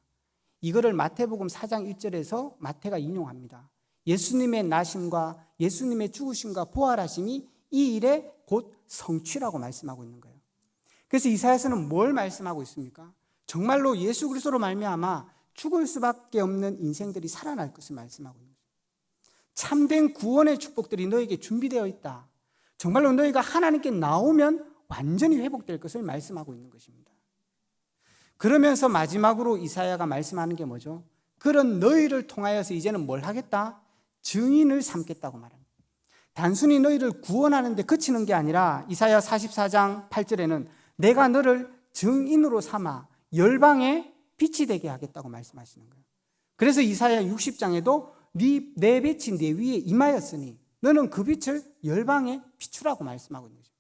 이거를 마태복음 4장 1절에서 마태가 인용합니다. 예수님의 나심과 예수님의 죽으심과 부활하심이 이 일의 곧 성취라고 말씀하고 있는 거예요. 그래서 이사야서는 뭘 말씀하고 있습니까? 정말로 예수 그리스도로 말미암아 죽을 수밖에 없는 인생들이 살아날 것을 말씀하고 있는 거예요. 참된 구원의 축복들이 너에게 준비되어 있다. 정말로 너희가 하나님께 나오면 완전히 회복될 것을 말씀하고 있는 것입니다. 그러면서 마지막으로 이사야가 말씀하는 게 뭐죠? 그런 너희를 통하여서 이제는 뭘 하겠다? 증인을 삼겠다고 말합니다. 단순히 너희를 구원하는 데 그치는 게 아니라 이사야 44장 8절에는 내가 너를 증인으로 삼아 열방에 빛이 되게 하겠다고 말씀하시는 거예요. 그래서 이사야 60장에도 내 빛이 내 위에 임하였으니 너는 그 빛을 열방에 비추라고 말씀하고 있는 거죠.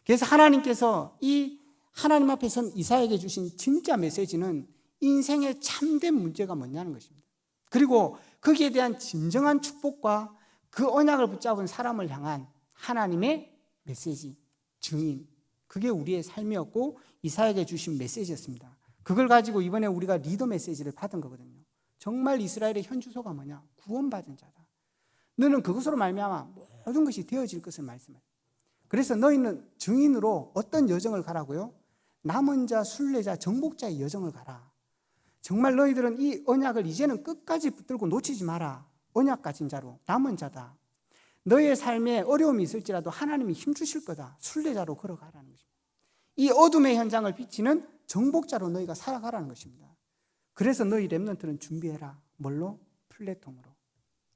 그래서 하나님께서 이 하나님 앞에 선 이사야에게 주신 진짜 메시지는 인생의 참된 문제가 뭐냐는 것입니다. 그리고 거기에 대한 진정한 축복과 그 언약을 붙잡은 사람을 향한 하나님의 메시지, 증인, 그게 우리의 삶이었고 이사야에게 주신 메시지였습니다. 그걸 가지고 이번에 우리가 리더 메시지를 받은 거거든요. 정말 이스라엘의 현주소가 뭐냐? 구원받은 자다. 너는 그것으로 말미암아 모든 것이 되어질 것을 말씀해요. 그래서 너희는 증인으로 어떤 여정을 가라고요? 남은 자, 순례자, 정복자의 여정을 가라. 정말 너희들은 이 언약을 이제는 끝까지 붙들고 놓치지 마라. 언약 가진 자로 남은 자다. 너희의 삶에 어려움이 있을지라도 하나님이 힘주실 거다. 순례자로 걸어가라는 것입니다. 이 어둠의 현장을 비치는 정복자로 너희가 살아가라는 것입니다. 그래서 너희 렘넌트는 준비해라. 뭘로? 플랫폼으로,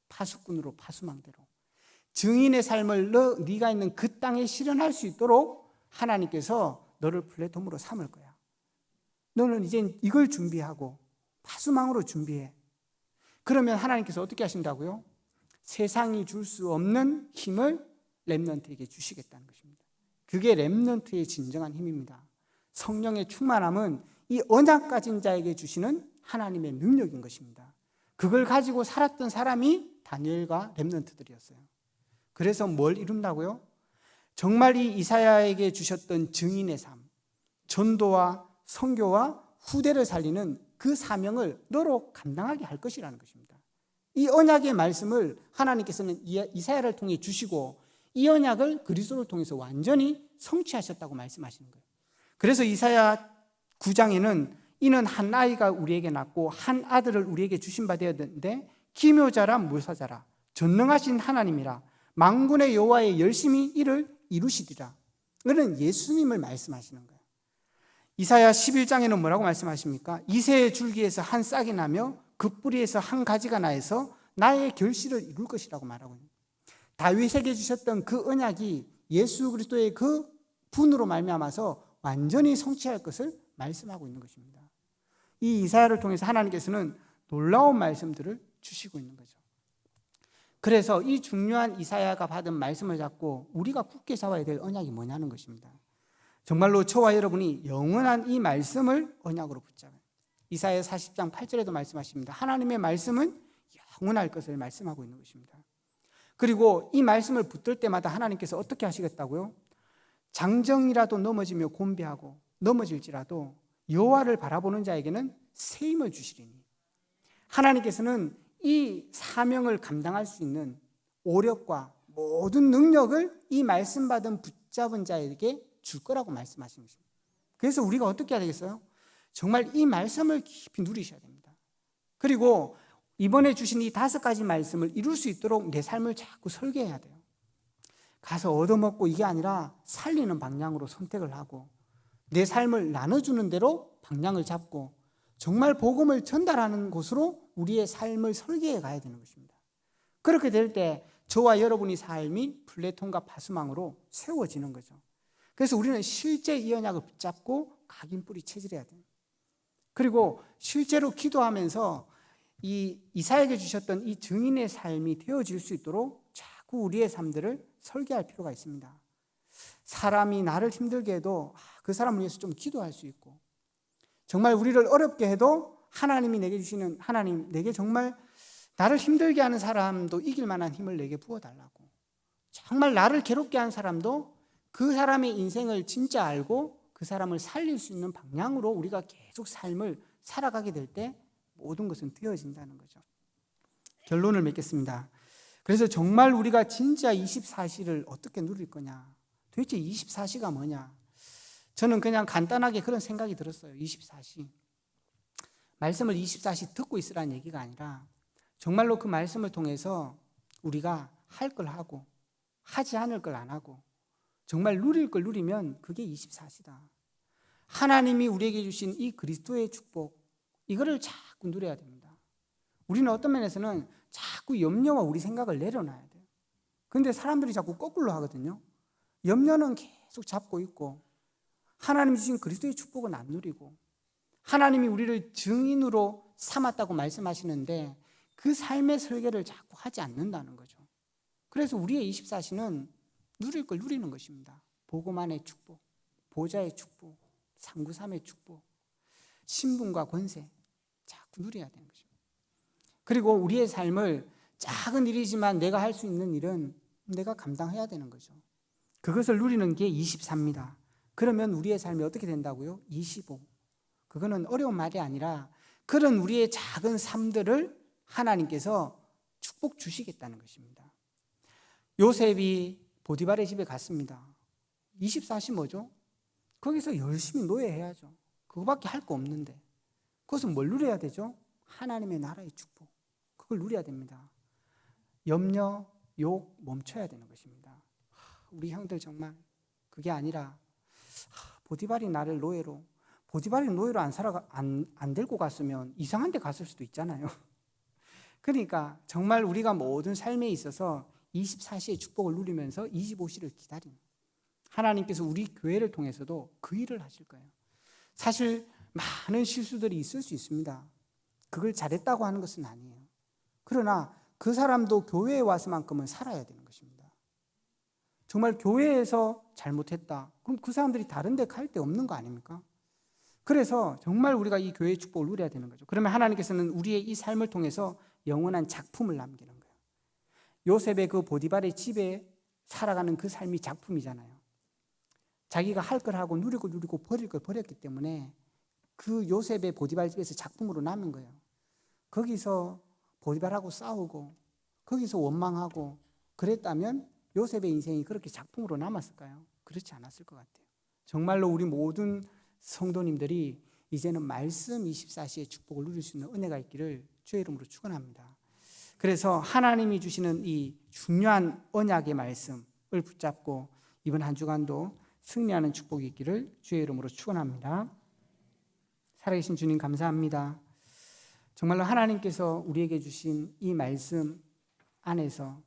파수꾼으로, 파수망대로. 증인의 삶을 네가 있는 그 땅에 실현할 수 있도록 하나님께서 너를 플랫폼으로 삼을 거야. 너는 이제 이걸 준비하고 파수망으로 준비해. 그러면 하나님께서 어떻게 하신다고요? 세상이 줄 수 없는 힘을 렘넌트에게 주시겠다는 것입니다. 그게 렘넌트의 진정한 힘입니다. 성령의 충만함은 이 언약 가진 자에게 주시는 하나님의 능력인 것입니다. 그걸 가지고 살았던 사람이 다니엘과 렘넌트들이었어요. 그래서 뭘 이룬다고요? 정말 이 이사야에게 주셨던 증인의 삶, 전도와 선교와 후대를 살리는 그 사명을 너로 감당하게 할 것이라는 것입니다. 이 언약의 말씀을 하나님께서는 이사야를 통해 주시고 이 언약을 그리스도를 통해서 완전히 성취하셨다고 말씀하시는 거예요. 그래서 이사야 9장에는 이는 한 아이가 우리에게 낳고 한 아들을 우리에게 주신 바 되었는데 기묘자라 무사자라 전능하신 하나님이라 만군의 여호와의 열심히 이를 이루시리라. 이는 예수님을 말씀하시는 거예요. 이사야 11장에는 뭐라고 말씀하십니까? 이새의 줄기에서 한 싹이 나며 그 뿌리에서 한 가지가 나서 나의 결실을 이룰 것이라고 말하고 있습니다. 다윗에게 주셨던 그 언약이 예수 그리스도의 그 분으로 말미암아서 완전히 성취할 것을 말씀하고 있는 것입니다. 이 이사야를 통해서 하나님께서는 놀라운 말씀들을 주시고 있는 거죠. 그래서 이 중요한 이사야가 받은 말씀을 잡고 우리가 굳게 잡아야 될 언약이 뭐냐는 것입니다. 정말로 저와 여러분이 영원한 이 말씀을 언약으로 붙잡아요. 이사야 40장 8절에도 말씀하십니다. 하나님의 말씀은 영원할 것을 말씀하고 있는 것입니다. 그리고 이 말씀을 붙들 때마다 하나님께서 어떻게 하시겠다고요? 장정이라도 넘어지며 곤배하고 넘어질지라도 여호와를 바라보는 자에게는 새 힘을 주시리니. 하나님께서는 이 사명을 감당할 수 있는 오력과 모든 능력을 이 말씀 받은 붙잡은 자에게 줄 거라고 말씀하시는 것입니다. 그래서 우리가 어떻게 해야 되겠어요? 정말 이 말씀을 깊이 누리셔야 됩니다. 그리고 이번에 주신 이 5가지 말씀을 이룰 수 있도록 내 삶을 자꾸 설계해야 돼요. 가서 얻어먹고 이게 아니라 살리는 방향으로 선택을 하고 내 삶을 나눠주는 대로 방향을 잡고 정말 복음을 전달하는 곳으로 우리의 삶을 설계해 가야 되는 것입니다. 그렇게 될 때 저와 여러분의 삶이 플랫폼과 파수망으로 세워지는 거죠. 그래서 우리는 실제 이 언약을 붙잡고 각인뿌리 체질해야 돼요. 그리고 실제로 기도하면서 이 이사야에게 주셨던 이 증인의 삶이 되어질 수 있도록 자꾸 우리의 삶들을 설계할 필요가 있습니다. 사람이 나를 힘들게 해도 그 사람을 위해서 좀 기도할 수 있고, 정말 우리를 어렵게 해도 하나님이 내게 주시는, 하나님 내게 정말 나를 힘들게 하는 사람도 이길 만한 힘을 내게 부어달라고, 정말 나를 괴롭게 하는 사람도 그 사람의 인생을 진짜 알고 그 사람을 살릴 수 있는 방향으로 우리가 계속 삶을 살아가게 될 때 모든 것은 되어진다는 거죠. 결론을 맺겠습니다. 그래서 정말 우리가 진짜 24시를 어떻게 누릴 거냐, 도대체 24시가 뭐냐, 저는 그냥 간단하게 그런 생각이 들었어요. 24시 말씀을 24시 듣고 있으라는 얘기가 아니라 정말로 그 말씀을 통해서 우리가 할 걸 하고 하지 않을 걸 안 하고 정말 누릴 걸 누리면 그게 24시다. 하나님이 우리에게 주신 이 그리스도의 축복, 이거를 자꾸 누려야 됩니다. 우리는 어떤 면에서는 자꾸 염려와 우리 생각을 내려놔야 돼요. 그런데 사람들이 자꾸 거꾸로 하거든요. 염려는 계속 잡고 있고 하나님 주신 그리스도의 축복은 안 누리고, 하나님이 우리를 증인으로 삼았다고 말씀하시는데 그 삶의 설계를 자꾸 하지 않는다는 거죠. 그래서 우리의 24시는 누릴 걸 누리는 것입니다. 복음만의 축복, 보좌의 축복, 393의 축복, 신분과 권세 자꾸 누려야 되는 것입니다. 그리고 우리의 삶을 작은 일이지만 내가 할 수 있는 일은 내가 감당해야 되는 거죠. 그것을 누리는 게 24입니다. 그러면 우리의 삶이 어떻게 된다고요? 25. 그거는 어려운 말이 아니라 그런 우리의 작은 삶들을 하나님께서 축복 주시겠다는 것입니다. 요셉이 보디발의 집에 갔습니다. 24시 뭐죠? 거기서 열심히 노예해야죠. 그거밖에 할 거 없는데 그것은 뭘 누려야 되죠? 하나님의 나라의 축복. 그걸 누려야 됩니다. 염려, 욕 멈춰야 되는 것입니다. 우리 형들 정말 그게 아니라 보디발이 나를 노예로, 보디발이 노예로 안 데리고 갔으면 이상한 데 갔을 수도 있잖아요. 그러니까 정말 우리가 모든 삶에 있어서 24시의 축복을 누리면서 25시를 기다리는, 하나님께서 우리 교회를 통해서도 그 일을 하실 거예요. 사실 많은 실수들이 있을 수 있습니다. 그걸 잘했다고 하는 것은 아니에요. 그러나 그 사람도 교회에 와서만큼은 살아야 되는 것입니다. 정말 교회에서 잘못했다. 그럼 그 사람들이 다른 데 갈 데 없는 거 아닙니까? 그래서 정말 우리가 이 교회의 축복을 누려야 되는 거죠. 그러면 하나님께서는 우리의 이 삶을 통해서 영원한 작품을 남기는 거예요. 요셉의 그 보디발의 집에 살아가는 그 삶이 작품이잖아요. 자기가 할 걸 하고 누리고 버릴 걸 버렸기 때문에 그 요셉의 보디발 집에서 작품으로 남은 거예요. 거기서 보디발하고 싸우고 거기서 원망하고 그랬다면 요셉의 인생이 그렇게 작품으로 남았을까요? 그렇지 않았을 것 같아요. 정말로 우리 모든 성도님들이 이제는 말씀 24시의 축복을 누릴 수 있는 은혜가 있기를 주의 이름으로 축원합니다. 그래서 하나님이 주시는 이 중요한 언약의 말씀을 붙잡고 이번 한 주간도 승리하는 축복이 있기를 주의 이름으로 축원합니다. 살아계신 주님 감사합니다. 정말로 하나님께서 우리에게 주신 이 말씀 안에서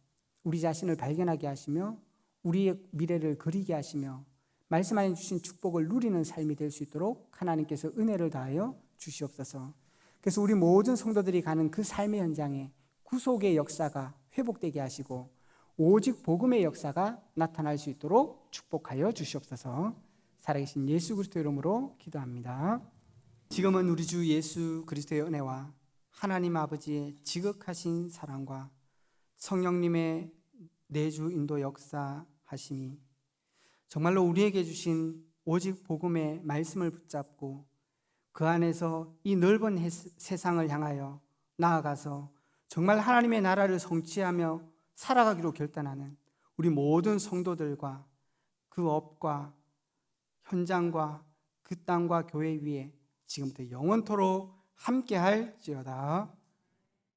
우리 자신을 발견하게 하시며 우리의 미래를 그리게 하시며 말씀 안에 주신 축복을 누리는 삶이 될 수 있도록 하나님께서 은혜를 다하여 주시옵소서. 그래서 우리 모든 성도들이 가는 그 삶의 현장에 구속의 역사가 회복되게 하시고 오직 복음의 역사가 나타날 수 있도록 축복하여 주시옵소서. 살아계신 예수 그리스도의 이름으로 기도합니다. 지금은 우리 주 예수 그리스도의 은혜와 하나님 아버지의 지극하신 사랑과 성령님의 내주 인도 역사하심이 정말로 우리에게 주신 오직 복음의 말씀을 붙잡고 그 안에서 이 넓은 세상을 향하여 나아가서 정말 하나님의 나라를 성취하며 살아가기로 결단하는 우리 모든 성도들과 그 업과 현장과 그 땅과 교회 위에 지금부터 영원토록 함께할지어다.